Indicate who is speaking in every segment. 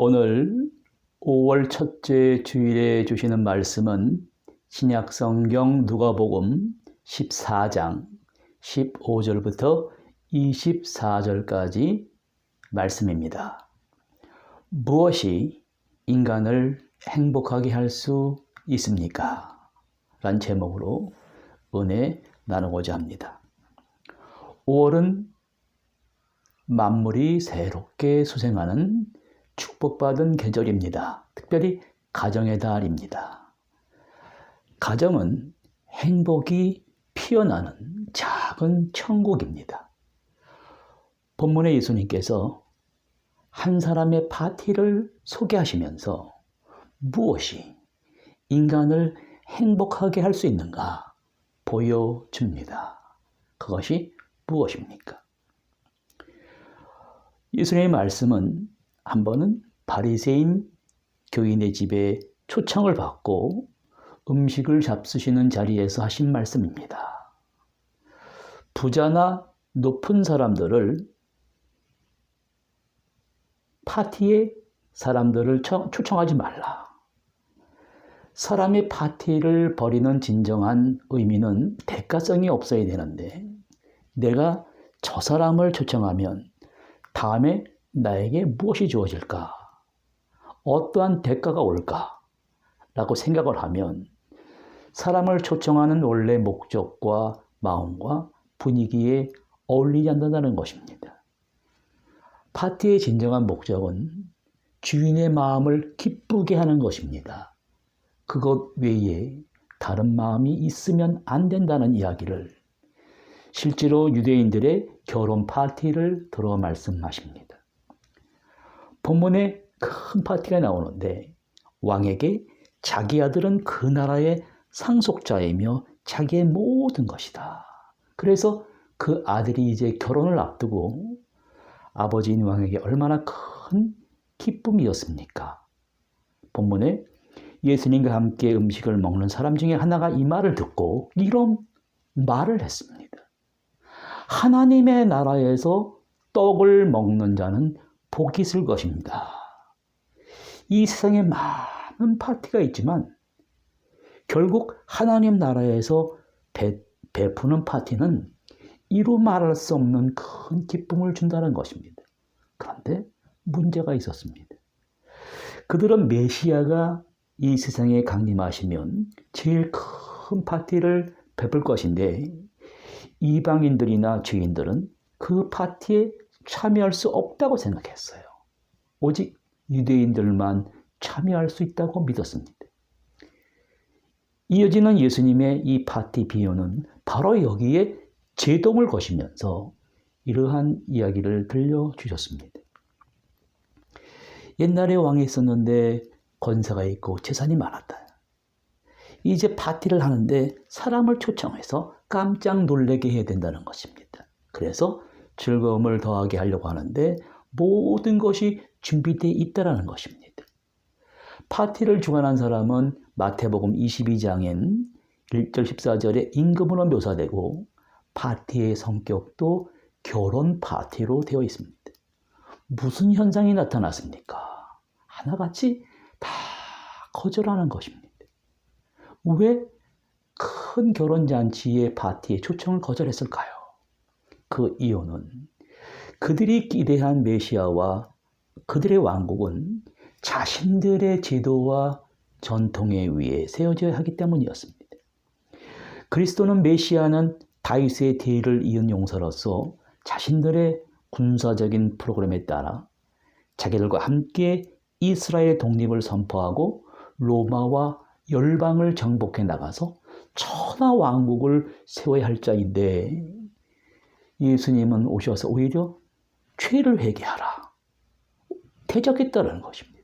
Speaker 1: 오늘 5월 첫째 주일에 주시는 말씀은 신약성경 누가복음 14장 15절부터 24절까지 말씀입니다. 무엇이 인간을 행복하게 할 수 있습니까? 라는 제목으로 은혜 나누고자 합니다. 5월은 만물이 새롭게 수생하는 축복받은 계절입니다. 특별히 가정의 달입니다. 가정은 행복이 피어나는 작은 천국입니다. 본문의 예수님께서 한 사람의 파티를 소개하시면서 무엇이 인간을 행복하게 할 수 있는가 보여줍니다. 그것이 무엇입니까? 예수님의 말씀은 한 번은 바리새인 교인의 집에 초청을 받고 음식을 잡수시는 자리에서 하신 말씀입니다. 부자나 높은 사람들을 파티에 사람들을 초청하지 말라. 사람의 파티를 벌이는 진정한 의미는 대가성이 없어야 되는데 내가 저 사람을 초청하면 다음에 나에게 무엇이 주어질까? 어떠한 대가가 올까? 라고 생각을 하면 사람을 초청하는 원래 목적과 마음과 분위기에 어울리지 않는다는 것입니다. 파티의 진정한 목적은 주인의 마음을 기쁘게 하는 것입니다. 그것 외에 다른 마음이 있으면 안 된다는 이야기를 실제로 유대인들의 결혼 파티를 들어 말씀하십니다. 본문에 큰 파티가 나오는데 왕에게 자기 아들은 그 나라의 상속자이며 자기의 모든 것이다. 그래서 그 아들이 이제 결혼을 앞두고 아버지인 왕에게 얼마나 큰 기쁨이었습니까? 본문에 예수님과 함께 음식을 먹는 사람 중에 하나가 이 말을 듣고 이런 말을 했습니다. 하나님의 나라에서 떡을 먹는 자는 복이 있을 것입니다. 이 세상에 많은 파티가 있지만 결국 하나님 나라에서 베푸는 파티는 이루 말할 수 없는 큰 기쁨을 준다는 것입니다. 그런데 문제가 있었습니다. 그들은 메시아가 이 세상에 강림하시면 제일 큰 파티를 베풀 것인데 이방인들이나 죄인들은 그 파티에 참여할 수 없다고 생각했어요. 오직 유대인들만 참여할 수 있다고 믿었습니다. 이어지는 예수님의 이 파티 비유는 바로 여기에 제동을 거시면서 이러한 이야기를 들려주셨습니다. 옛날에 왕이 있었는데 권세가 있고 재산이 많았다. 이제 파티를 하는데 사람을 초청해서 깜짝 놀라게 해야 된다는 것입니다. 그래서 즐거움을 더하게 하려고 하는데 모든 것이 준비되어 있다는 것입니다. 파티를 주관한 사람은 마태복음 22장엔 1절 14절에 임금으로 묘사되고 파티의 성격도 결혼 파티로 되어 있습니다. 무슨 현상이 나타났습니까? 하나같이 다 거절하는 것입니다. 왜 큰 결혼잔치의 파티에 초청을 거절했을까요? 그 이유는 그들이 기대한 메시아와 그들의 왕국은 자신들의 제도와 전통에 의해 세워져야 하기 때문이었습니다. 그리스도는 메시아는 다윗의 대의를 이은 용사로서 자신들의 군사적인 프로그램에 따라 자기들과 함께 이스라엘의 독립을 선포하고 로마와 열방을 정복해 나가서 천하 왕국을 세워야 할 자인데 예수님은 오셔서 오히려 죄를 회개하라. 대적했다는 것입니다.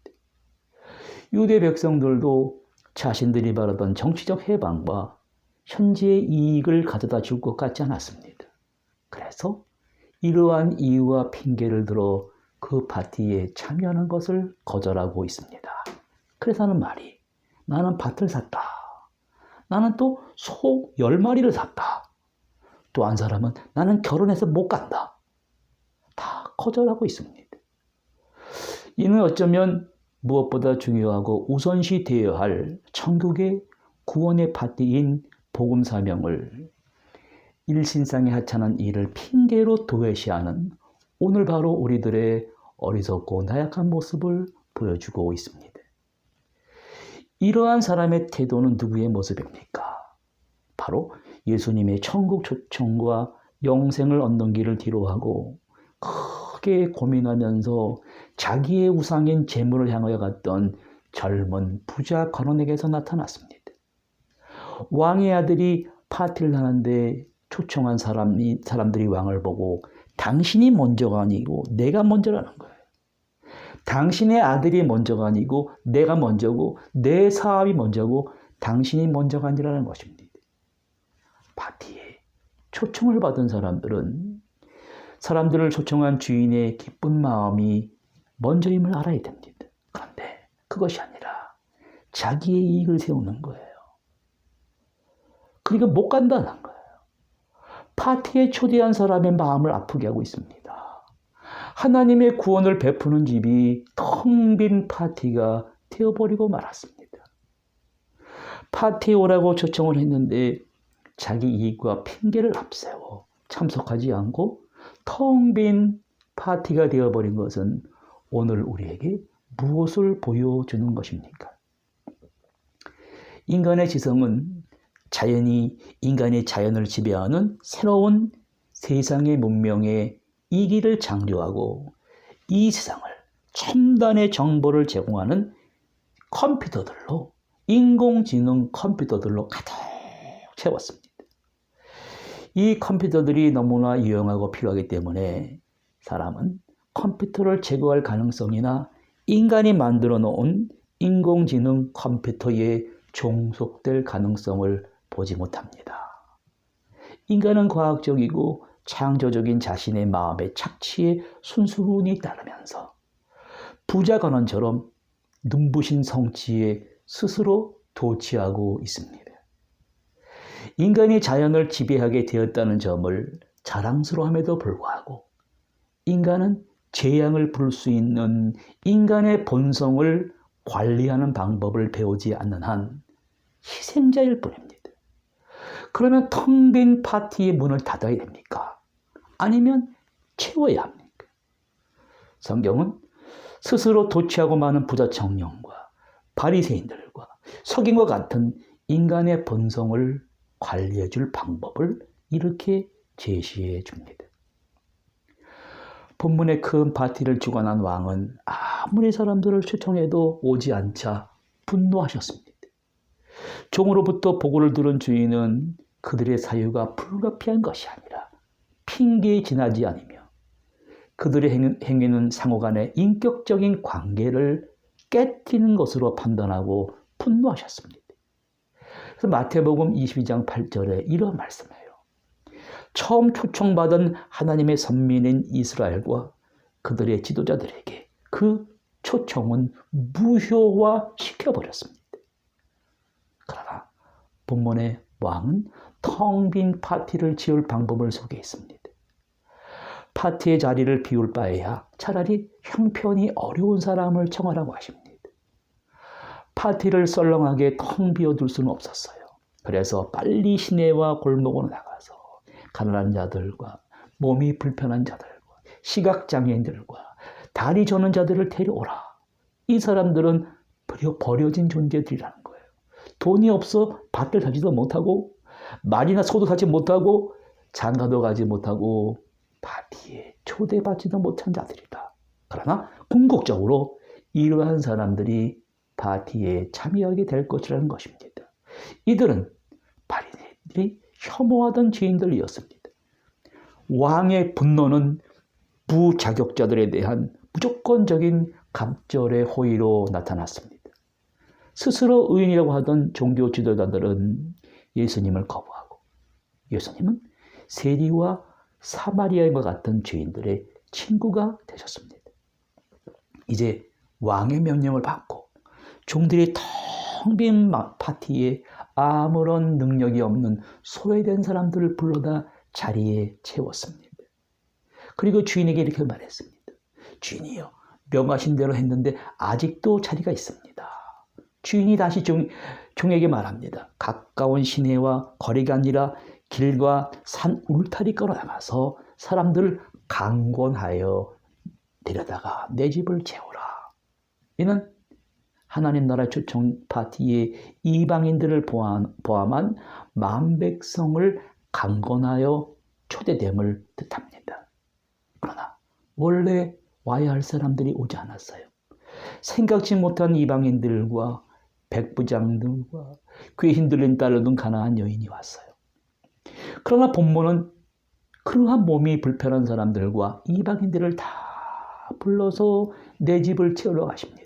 Speaker 1: 유대 백성들도 자신들이 바라던 정치적 해방과 현재의 이익을 가져다 줄 것 같지 않았습니다. 그래서 이러한 이유와 핑계를 들어 그 파티에 참여하는 것을 거절하고 있습니다. 그래서 하는 말이 나는 밭을 샀다. 나는 또 소 10마리를 샀다. 또 한 사람은 나는 결혼해서 못 간다. 다 거절하고 있습니다. 이는 어쩌면 무엇보다 중요하고 우선시 되어야 할 천국의 구원의 파티인 복음 사명을 일신상에 하찮은 일을 핑계로 도외시하는 오늘 바로 우리들의 어리석고 나약한 모습을 보여주고 있습니다. 이러한 사람의 태도는 누구의 모습입니까? 바로 예수님의 천국 초청과 영생을 얻는 길을 뒤로하고 크게 고민하면서 자기의 우상인 재물을 향하여 갔던 젊은 부자 관원에게서 나타났습니다. 왕의 아들이 파티를 하는데 초청한 사람들이 왕을 보고 당신이 먼저가 아니고 내가 먼저라는 거예요. 당신의 아들이 먼저가 아니고 내가 먼저고 내 사업이 먼저고 당신이 먼저가 아니라는 것입니다. 파티에 초청을 받은 사람들은 사람들을 초청한 주인의 기쁜 마음이 먼저임을 알아야 됩니다. 그런데 그것이 아니라 자기의 이익을 세우는 거예요. 그러니까 못 간다는 거예요. 파티에 초대한 사람의 마음을 아프게 하고 있습니다. 하나님의 구원을 베푸는 집이 텅 빈 파티가 되어버리고 말았습니다. 파티에 오라고 초청을 했는데 자기 이익과 핑계를 앞세워 참석하지 않고 텅 빈 파티가 되어버린 것은 오늘 우리에게 무엇을 보여주는 것입니까? 인간의 지성은 자연이 인간의 자연을 지배하는 새로운 세상의 문명에 이기를 장려하고 이 세상을 첨단의 정보를 제공하는 컴퓨터들로 인공지능 컴퓨터들로 가득 채웠습니다. 이 컴퓨터들이 너무나 유용하고 필요하기 때문에 사람은 컴퓨터를 제거할 가능성이나 인간이 만들어 놓은 인공지능 컴퓨터에 종속될 가능성을 보지 못합니다. 인간은 과학적이고 창조적인 자신의 마음의 착취에 순순히 따르면서 부자 관원처럼 눈부신 성취에 스스로 도취하고 있습니다. 인간이 자연을 지배하게 되었다는 점을 자랑스러워함에도 불구하고 인간은 재앙을 부를 수 있는 인간의 본성을 관리하는 방법을 배우지 않는 한 희생자일 뿐입니다. 그러면 텅 빈 파티의 문을 닫아야 됩니까? 아니면 채워야 합니까? 성경은 스스로 도취하고 많은 부자 청년과 바리새인들과 석인과 같은 인간의 본성을 관리해 줄 방법을 이렇게 제시해 줍니다. 본문의 큰 파티를 주관한 왕은 아무리 사람들을 초청해도 오지 않자 분노하셨습니다. 종으로부터 보고를 들은 주인은 그들의 사유가 불가피한 것이 아니라 핑계에 지나지 않으며 그들의 행위는 상호 간의 인격적인 관계를 깨뜨리는 것으로 판단하고 분노하셨습니다. 그래서 마태복음 22장 8절에 이런 말씀해요. 처음 초청받은 하나님의 선민인 이스라엘과 그들의 지도자들에게 그 초청은 무효화시켜버렸습니다. 그러나 본문의 왕은 텅 빈 파티를 지을 방법을 소개했습니다. 파티의 자리를 비울 바에야 차라리 형편이 어려운 사람을 청하라고 하십니다. 파티를 썰렁하게 텅 비워둘 수는 없었어요. 그래서 빨리 시내와 골목으로 나가서 가난한 자들과 몸이 불편한 자들과 시각장애인들과 다리 저는 자들을 데려오라. 이 사람들은 버려진 존재들이라는 거예요. 돈이 없어 밭을 사지도 못하고 말이나 소도 사지 못하고 장가도 가지 못하고 파티에 초대받지도 못한 자들이다. 그러나 궁극적으로 이러한 사람들이 파티에 참여하게 될 것이라는 것입니다. 이들은 바리새인들이 혐오하던 죄인들이었습니다. 왕의 분노는 부자격자들에 대한 무조건적인 갑절의 호의로 나타났습니다. 스스로 의인이라고 하던 종교 지도자들은 예수님을 거부하고 예수님은 세리와 사마리아인과 같은 죄인들의 친구가 되셨습니다. 이제 왕의 명령을 받고 종들이 텅 빈 파티에 아무런 능력이 없는 소외된 사람들을 불러다 자리에 채웠습니다. 그리고 주인에게 이렇게 말했습니다. 주인이여, 명하신 대로 했는데 아직도 자리가 있습니다. 주인이 다시 종에게 말합니다. 가까운 시내와 거리가 아니라 길과 산 울타리 걸어나가서 사람들을 강권하여 데려다가 내 집을 채우라. 이는 하나님 나라 초청 파티에 이방인들을 포함한 만백성을 강권하여 초대됨을 뜻합니다. 그러나 원래 와야 할 사람들이 오지 않았어요. 생각지 못한 이방인들과 백부장들과 귀신 들린 딸을 둔 가난한 여인이 왔어요. 그러나 본문은 그러한 몸이 불편한 사람들과 이방인들을 다 불러서 내 집을 채우러 가십니다.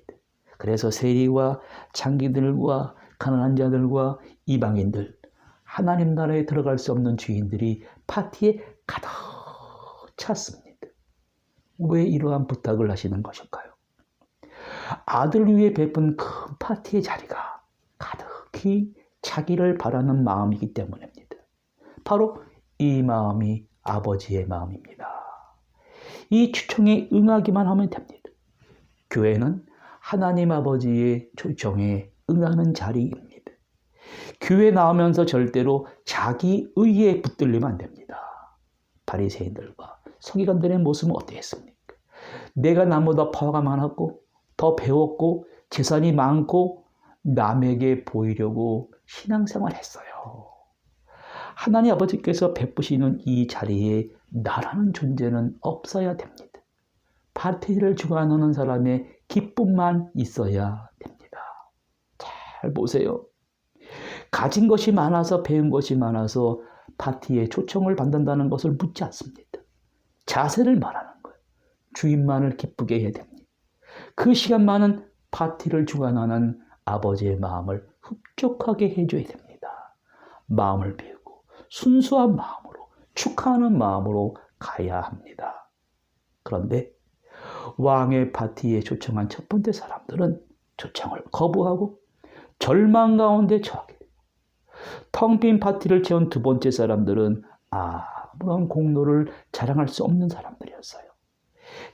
Speaker 1: 그래서 세리와 장기들과 가난한 자들과 이방인들, 하나님 나라에 들어갈 수 없는 주인들이 파티에 가득 찼습니다. 왜 이러한 부탁을 하시는 것일까요? 아들 위해 베푼 큰 파티의 자리가 가득히 차기를 바라는 마음이기 때문입니다. 바로 이 마음이 아버지의 마음입니다. 이 초청에 응하기만 하면 됩니다. 교회는 하나님 아버지의 초청에 응하는 자리입니다. 교회 나오면서 절대로 자기 의에 붙들리면 안 됩니다. 바리새인들과 서기관들의 모습은 어땠습니까? 내가 남보다 파워가 많았고 더 배웠고 재산이 많고 남에게 보이려고 신앙생활을 했어요. 하나님 아버지께서 베푸시는 이 자리에 나라는 존재는 없어야 됩니다. 파티를 주관하는 사람의 기쁨만 있어야 됩니다. 잘 보세요. 가진 것이 많아서 배운 것이 많아서 파티에 초청을 받는다는 것을 묻지 않습니다. 자세를 말하는 거예요. 주인만을 기쁘게 해야 됩니다. 그 시간만은 파티를 주관하는 아버지의 마음을 흡족하게 해줘야 됩니다. 마음을 비우고 순수한 마음으로 축하하는 마음으로 가야 합니다. 그런데 왕의 파티에 초청한 첫 번째 사람들은 초청을 거부하고 절망 가운데 처하게 됩니다. 텅 빈 파티를 채운 두 번째 사람들은 아무런 공로를 자랑할 수 없는 사람들이었어요.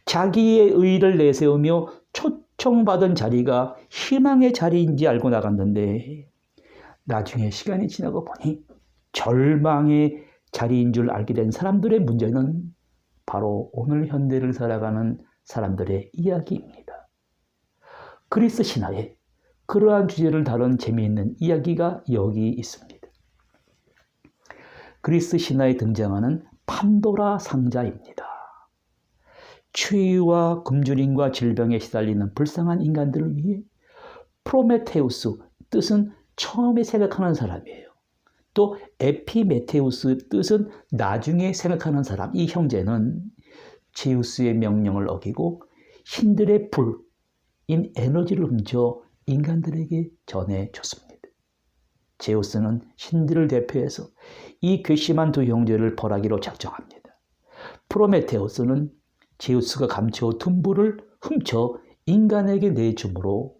Speaker 1: 자기의 의의를 내세우며 초청받은 자리가 희망의 자리인지 알고 나갔는데 나중에 시간이 지나고 보니 절망의 자리인 줄 알게 된 사람들의 문제는 바로 오늘 현대를 살아가는 사람들의 이야기입니다. 그리스 신화에 그러한 주제를 다룬 재미있는 이야기가 여기 있습니다. 그리스 신화에 등장하는 판도라 상자입니다. 추위와 굶주림과 질병에 시달리는 불쌍한 인간들을 위해 프로메테우스, 뜻은 처음에 생각하는 사람이에요. 또 에피메테우스, 뜻은 나중에 생각하는 사람. 이 형제는 제우스의 명령을 어기고 신들의 불인 에너지를 훔쳐 인간들에게 전해줬습니다. 제우스는 신들을 대표해서 이 괘씸한 두 형제를 벌하기로 작정합니다. 프로메테우스는 제우스가 감춰둔 불을 훔쳐 인간에게 내줌으로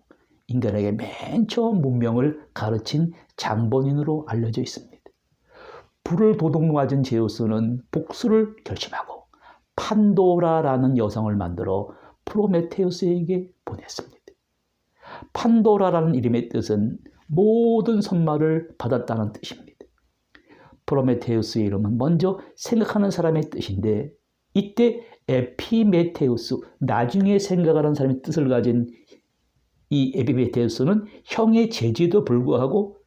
Speaker 1: 인간에게 맨 처음 문명을 가르친 장본인으로 알려져 있습니다. 불을 도둑맞은 제우스는 복수를 결심하고 판도라라는 여성을 만들어 프로메테우스에게 보냈습니다. 판도라라는 이름의 뜻은 모든 선물을 받았다는 뜻입니다. 프로메테우스의 이름은 먼저 생각하는 사람의 뜻인데 이때 에피메테우스, 나중에 생각하는 사람의 뜻을 가진 이 에피메테우스는 형의 제지에도 불구하고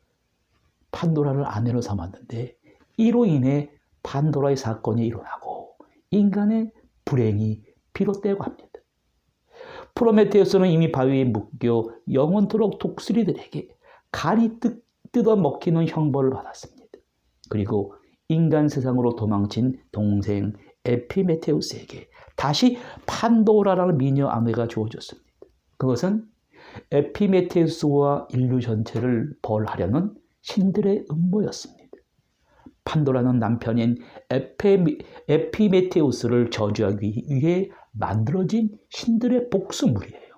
Speaker 1: 판도라를 아내로 삼았는데 이로 인해 판도라의 사건이 일어나고 인간의 불행이 비롯되고 합니다. 프로메테우스는 이미 바위에 묶여 영원토록 독수리들에게 간이 뜯어 먹히는 형벌을 받았습니다. 그리고 인간 세상으로 도망친 동생 에피메테우스에게 다시 판도라라는 미녀 아내가 주어졌습니다. 그것은 에피메테우스와 인류 전체를 벌하려는 신들의 음모였습니다. 판도라는 남편인 에피메테우스를 저주하기 위해 만들어진 신들의 복수물이에요.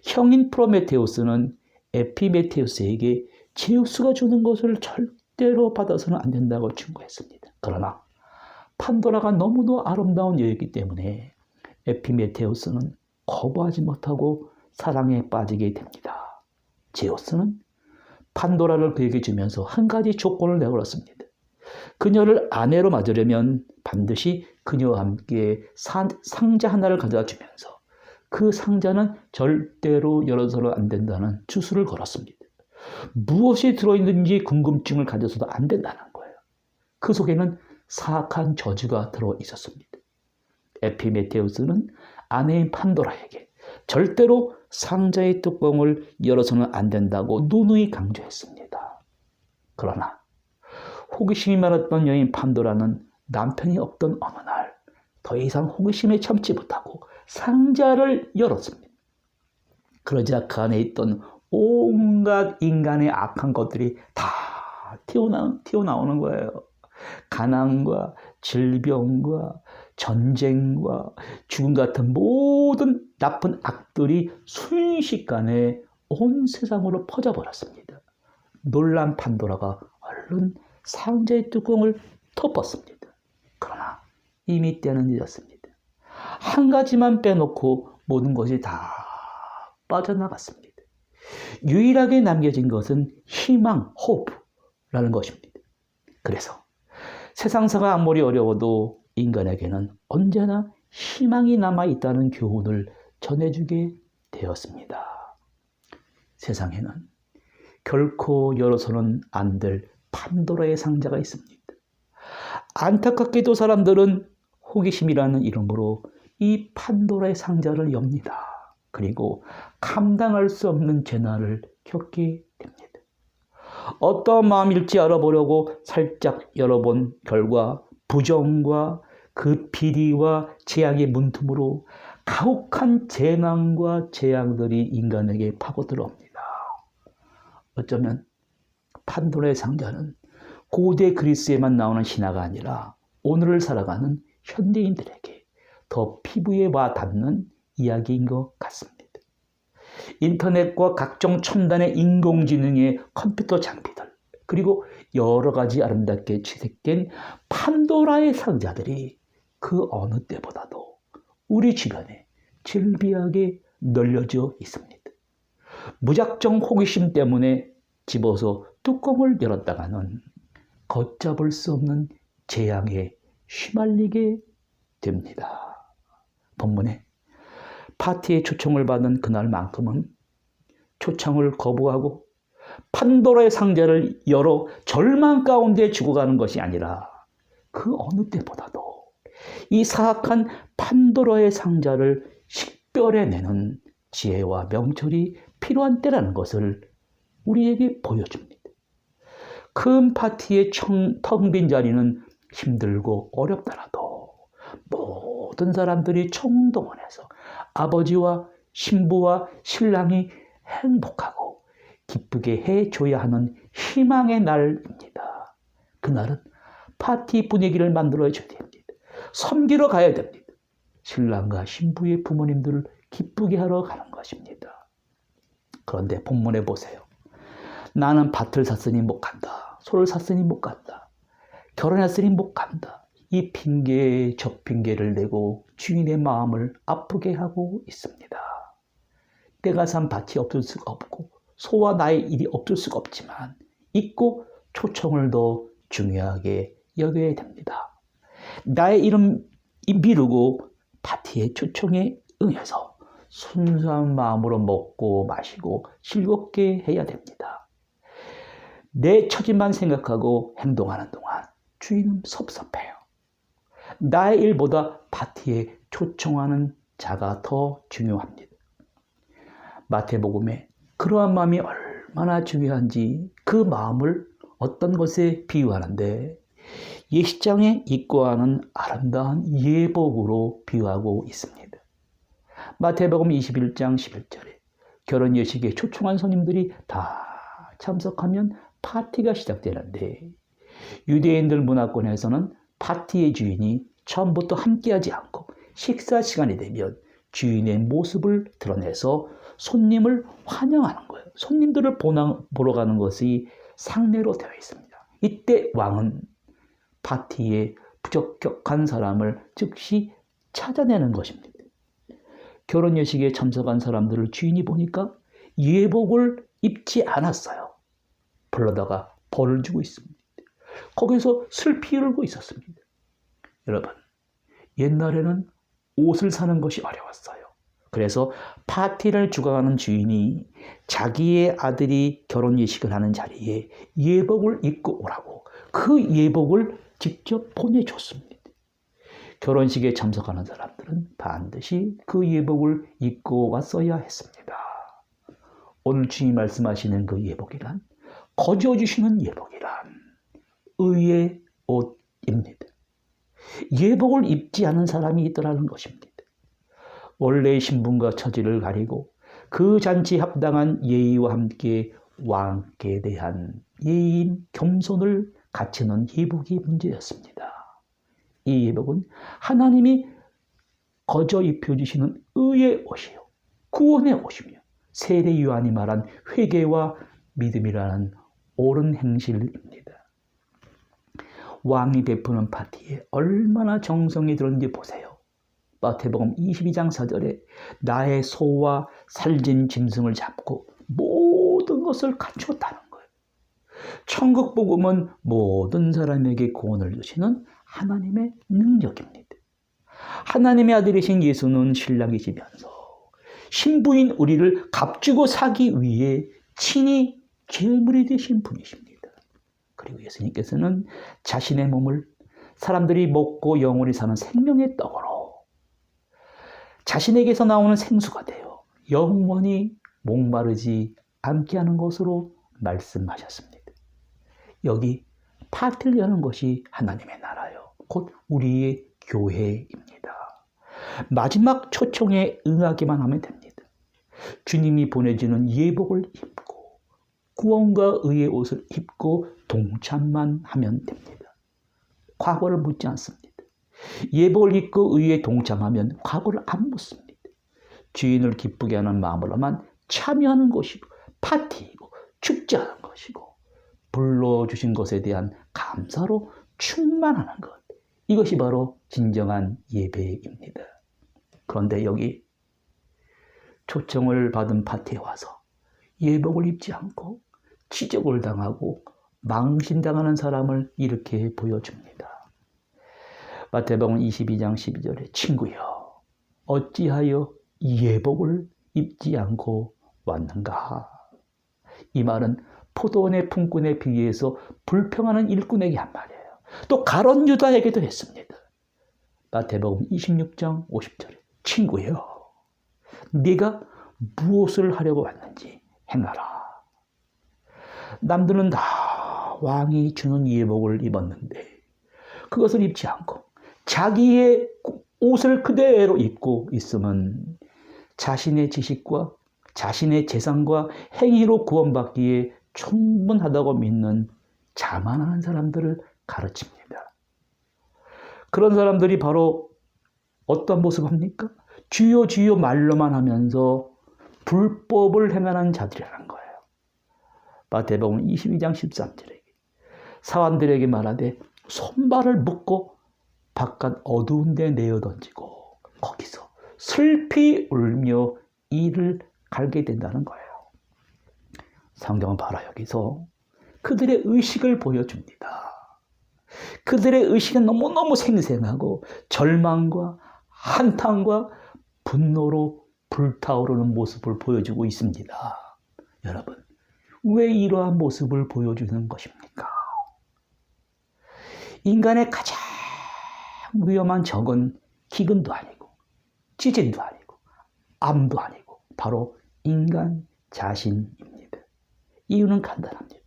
Speaker 1: 형인 프로메테우스는 에피메테우스에게 제우스가 주는 것을 절대로 받아서는 안 된다고 충고했습니다. 그러나 판도라가 너무도 아름다운 여이기 때문에 에피메테우스는 거부하지 못하고 사랑에 빠지게 됩니다. 제우스는 판도라를 그에게 주면서 한 가지 조건을 내걸었습니다. 그녀를 아내로 맞으려면 반드시 그녀와 함께 상자 하나를 가져다 주면서 그 상자는 절대로 열어서는 안 된다는 주술을 걸었습니다. 무엇이 들어있는지 궁금증을 가져서도 안 된다는 거예요. 그 속에는 사악한 저주가 들어있었습니다. 에피메테우스는 아내인 판도라에게 절대로 상자의 뚜껑을 열어서는 안 된다고 누누이 강조했습니다. 그러나 호기심이 많았던 여인 판도라는 남편이 없던 어느 날 더 이상 호기심에 참지 못하고 상자를 열었습니다. 그러자 그 안에 있던 온갖 인간의 악한 것들이 다 튀어나오는 거예요. 가난과 질병과 전쟁과 죽음 같은 모든 나쁜 악들이 순식간에 온 세상으로 퍼져버렸습니다. 놀란 판도라가 얼른 상자의 뚜껑을 덮었습니다. 그러나 이미 때는 늦었습니다. 한 가지만 빼놓고 모든 것이 다 빠져나갔습니다. 유일하게 남겨진 것은 희망, hope라는 것입니다. 그래서 세상사가 아무리 어려워도 인간에게는 언제나 희망이 남아있다는 교훈을 전해주게 되었습니다. 세상에는 결코 열어서는 안 될 판도라의 상자가 있습니다. 안타깝게도 사람들은 호기심이라는 이름으로 이 판도라의 상자를 엽니다. 그리고 감당할 수 없는 재난을 겪게 됩니다. 어떤 마음일지 알아보려고 살짝 열어본 결과 부정과 그 비리와 재앙의 문틈으로 가혹한 재난과 재앙들이 인간에게 파고들어옵니다. 어쩌면 판도라의 상자는 고대 그리스에만 나오는 신화가 아니라 오늘을 살아가는 현대인들에게 더 피부에 와 닿는 이야기인 것 같습니다. 인터넷과 각종 첨단의 인공지능의 컴퓨터 장비들, 그리고 여러 가지 아름답게 채색된 판도라의 상자들이 그 어느 때보다도 우리 주변에 즐비하게 널려져 있습니다. 무작정 호기심 때문에 집어서 뚜껑을 열었다가는 걷잡을 수 없는 재앙에 휘말리게 됩니다. 본문에 파티에 초청을 받은 그날만큼은 초청을 거부하고 판도라의 상자를 열어 절망 가운데 죽어가는 것이 아니라 그 어느 때보다도 이 사악한 판도라의 상자를 식별해내는 지혜와 명철이 필요한 때라는 것을 우리에게 보여줍니다. 큰 파티의 텅 빈 자리는 힘들고 어렵더라도 모든 사람들이 총동원해서 아버지와 신부와 신랑이 행복하고 기쁘게 해줘야 하는 희망의 날입니다. 그날은 파티 분위기를 만들어줘야 됩니다. 섬기러 가야 됩니다. 신랑과 신부의 부모님들을 기쁘게 하러 가는 것입니다. 그런데 본문에 보세요. 나는 밭을 샀으니 못 간다. 소를 샀으니 못 간다. 결혼했으니 못 간다. 이 핑계 저 핑계를 내고 주인의 마음을 아프게 하고 있습니다. 내가 산 밭이 없을 수가 없고 소와 나의 일이 없을 수가 없지만 있고 초청을 더 중요하게 여겨야 됩니다. 나의 이름 미루고 파티의 초청에 응해서 순수한 마음으로 먹고 마시고 즐겁게 해야 됩니다. 내 처지만 생각하고 행동하는 동안 주인은 섭섭해요. 나의 일보다 파티에 초청하는 자가 더 중요합니다. 마태복음에 그러한 마음이 얼마나 중요한지 그 마음을 어떤 것에 비유하는데 예식장에 입고 하는 아름다운 예복으로 비유하고 있습니다. 마태복음 21장 11절에 결혼 예식에 초청한 손님들이 다 참석하면 파티가 시작되는데 유대인들 문화권에서는 파티의 주인이 처음부터 함께하지 않고 식사 시간이 되면 주인의 모습을 드러내서 손님을 환영하는 거예요. 손님들을 보러 가는 것이 상례로 되어 있습니다. 이때 왕은 파티에 부적격한 사람을 즉시 찾아내는 것입니다. 결혼 예식에 참석한 사람들을 주인이 보니까 예복을 입지 않았어요. 불러다가 벌을 주고 있습니다. 거기서 슬피 울고 있었습니다. 여러분, 옛날에는 옷을 사는 것이 어려웠어요. 그래서 파티를 주관하는 주인이 자기의 아들이 결혼 예식을 하는 자리에 예복을 입고 오라고 그 예복을 직접 보내줬습니다. 결혼식에 참석하는 사람들은 반드시 그 예복을 입고 왔어야 했습니다. 오늘 주님 말씀하시는 그 예복이란 거저주시는 예복이란 의의 옷입니다. 예복을 입지 않은 사람이 있더라는 것입니다. 원래의 신분과 처지를 가리고 그 잔치에 합당한 예의와 함께 왕께 대한 예의인 겸손을 갖추는 예복이 문제였습니다. 이 예복은 하나님이 거저 입혀주시는 의의 옷이요, 구원의 옷이며 세례 요한이 말한 회개와 믿음이라는 옳은 행실입니다. 왕이 베푸는 파티에 얼마나 정성이 들었는지 보세요. 마태복음 22장 4절에 나의 소와 살진 짐승을 잡고 모든 것을 갖추었다는 거예요. 천국 복음은 모든 사람에게 구원을 주시는 하나님의 능력입니다. 하나님의 아들이신 예수는 신랑이시면서 신부인 우리를 값주고 사기 위해 친히 제물이 되신 분이십니다. 그리고 예수님께서는 자신의 몸을 사람들이 먹고 영원히 사는 생명의 떡으로 자신에게서 나오는 생수가 되어 영원히 목마르지 않게 하는 것으로 말씀하셨습니다. 여기 파티를 여는 것이 하나님의 나라요, 곧 우리의 교회입니다. 마지막 초청에 응하기만 하면 됩니다. 주님이 보내주는 예복을 입고 구원과 의의 옷을 입고 동참만 하면 됩니다. 과거를 묻지 않습니다. 예복을 입고 의에 동참하면 과거를 안 묻습니다. 주인을 기쁘게 하는 마음으로만 참여하는 것이고 파티이고 축제하는 것이고 불러주신 것에 대한 감사로 충만하는 것, 이것이 바로 진정한 예배입니다. 그런데 여기 초청을 받은 파티에 와서 예복을 입지 않고 지적을 당하고 망신당하는 사람을 이렇게 보여줍니다. 마태복음 22장 12절에 친구여 어찌하여 예복을 입지 않고 왔는가? 이 말은 포도원의 품꾼에 비해서 불평하는 일꾼에게 한 말이에요. 또 가룟 유다에게도 했습니다. 마태복음 26장 50절에 친구여 네가 무엇을 하려고 왔는지 행하라. 남들은 다 왕이 주는 예복을 입었는데 그것을 입지 않고 자기의 옷을 그대로 입고 있으면 자신의 지식과 자신의 재산과 행위로 구원받기에 충분하다고 믿는 자만하는 사람들을 가르칩니다. 그런 사람들이 바로 어떤 모습입니까? 주여 주여 말로만 하면서 불법을 행하는 자들이라는 거예요. 마태복음 22장 13절에 사환들에게 말하되 손발을 묶고 바깥 어두운 데 내어 던지고 거기서 슬피 울며 이를 갈게 된다는 거예요. 성경은 바로 여기서 그들의 의식을 보여줍니다. 그들의 의식은 너무너무 생생하고 절망과 한탄과 분노로 불타오르는 모습을 보여주고 있습니다. 여러분, 왜 이러한 모습을 보여주는 것입니까? 인간의 가장 위험한 적은 기근도 아니고 지진도 아니고 암도 아니고 바로 인간 자신입니다. 이유는 간단합니다.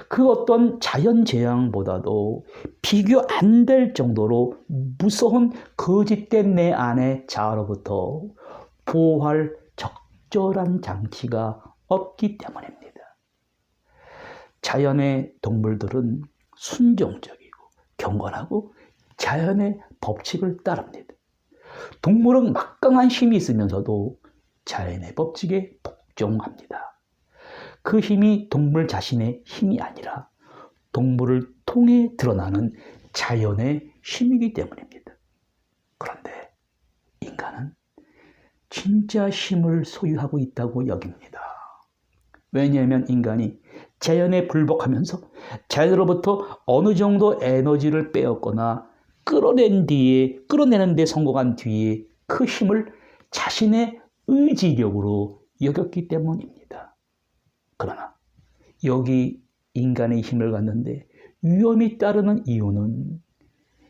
Speaker 1: 그 어떤 자연재앙보다도 비교 안 될 정도로 무서운 거짓된 내 안의 자아로부터 보호할 적절한 장치가 없기 때문입니다. 자연의 동물들은 순종적이고 경건하고 자연의 법칙을 따릅니다. 동물은 막강한 힘이 있으면서도 자연의 법칙에 복종합니다. 그 힘이 동물 자신의 힘이 아니라 동물을 통해 드러나는 자연의 힘이기 때문입니다. 그런데 인간은 진짜 힘을 소유하고 있다고 여깁니다. 왜냐하면 인간이 자연에 불복하면서 자연으로부터 어느 정도 에너지를 빼앗거나 끌어내는 데 성공한 뒤에 그 힘을 자신의 의지력으로 여겼기 때문입니다. 그러나 여기 인간의 힘을 갖는데 위험이 따르는 이유는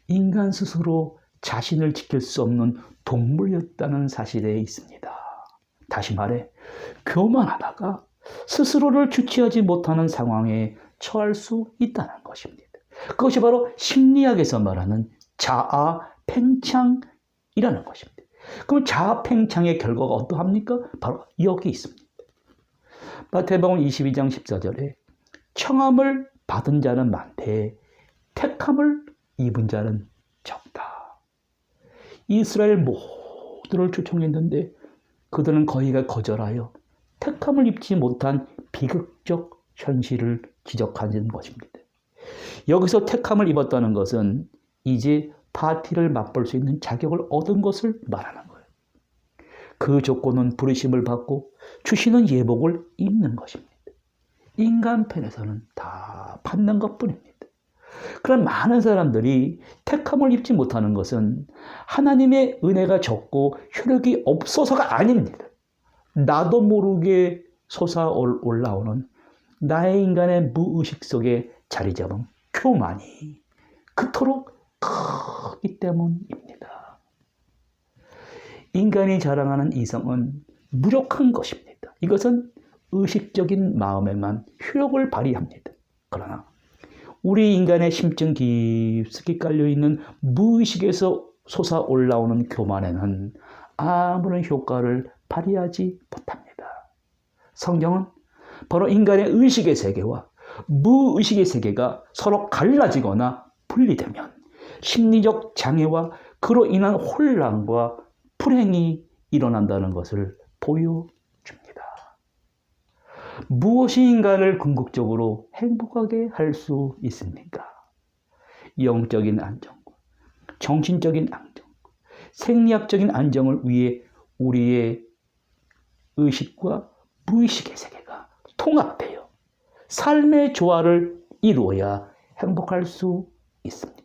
Speaker 1: 인간 스스로 자신을 지킬 수 없는 동물이었다는 사실에 있습니다. 다시 말해 교만하다가 스스로를 주체하지 못하는 상황에 처할 수 있다는 것입니다. 그것이 바로 심리학에서 말하는 자아 팽창이라는 것입니다. 그럼 자아 팽창의 결과가 어떠합니까? 바로 여기 있습니다. 마태복음 22장 14절에 청함을 받은 자는 많되 택함을 입은 자는 적다. 이스라엘 모두를 초청했는데 그들은 거의가 거절하여 택함을 입지 못한 비극적 현실을 지적하는 것입니다. 여기서 택함을 입었다는 것은 이제 파티를 맛볼 수 있는 자격을 얻은 것을 말하는 거예요. 그 조건은 부르심을 받고 주시는 예복을 입는 것입니다. 인간 편에서는 다 받는 것뿐입니다. 그런 많은 사람들이 택함을 입지 못하는 것은 하나님의 은혜가 적고 효력이 없어서가 아닙니다. 나도 모르게 솟아올라오는 나의 인간의 무의식 속에 자리 잡은 교만이 그토록 크기 때문입니다. 인간이 자랑하는 이성은 무력한 것입니다. 이것은 의식적인 마음에만 효력을 발휘합니다. 그러나 우리 인간의 심증 깊숙이 깔려있는 무의식에서 솟아올라오는 교만에는 아무런 효과를 발휘하지 못합니다. 성경은 바로 인간의 의식의 세계와 무의식의 세계가 서로 갈라지거나 분리되면 심리적 장애와 그로 인한 혼란과 불행이 일어난다는 것을 보여줍니다. 무엇이 인간을 궁극적으로 행복하게 할 수 있습니까? 영적인 안정과 정신적인 안정과 생리학적인 안정을 위해 우리의 의식과 무의식의 세계가 통합되어 삶의 조화를 이루어야 행복할 수 있습니다.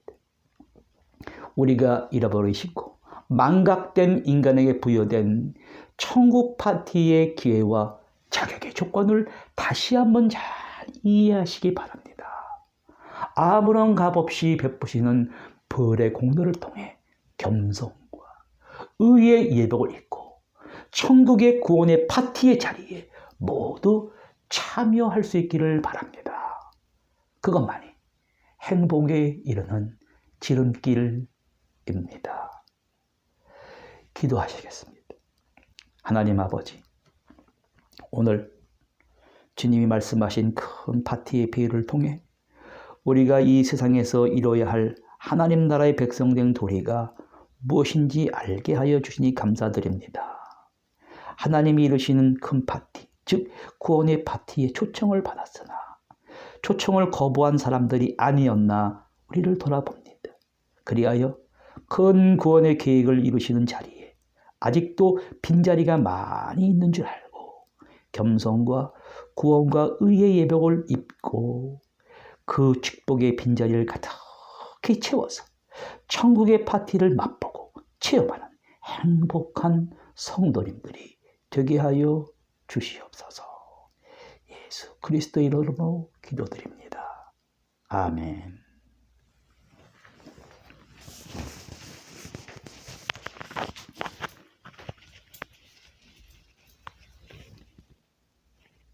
Speaker 1: 우리가 잃어버리시고 망각된 인간에게 부여된 천국 파티의 기회와 자격의 조건을 다시 한번 잘 이해하시기 바랍니다. 아무런 값 없이 베푸시는 벌의 공로를 통해 겸손과 의의 예복을 입고 천국의 구원의 파티의 자리에 모두 참여할 수 있기를 바랍니다. 그것만이 행복에 이르는 지름길입니다. 기도하시겠습니다. 하나님 아버지, 오늘 주님이 말씀하신 큰 파티의 비유를 통해 우리가 이 세상에서 이뤄야 할 하나님 나라의 백성된 도리가 무엇인지 알게 하여 주시니 감사드립니다. 하나님이 이루시는 큰 파티, 즉 구원의 파티에 초청을 받았으나 초청을 거부한 사람들이 아니었나 우리를 돌아봅니다. 그리하여 큰 구원의 계획을 이루시는 자리에 아직도 빈자리가 많이 있는 줄 알고 겸손과 구원과 의의 예복을 입고 그 축복의 빈자리를 가득히 채워서 천국의 파티를 맛보고 체험하는 행복한 성도님들이 되게 하여 주시옵소서. 예수 그리스도의 이름으로 기도드립니다. 아멘.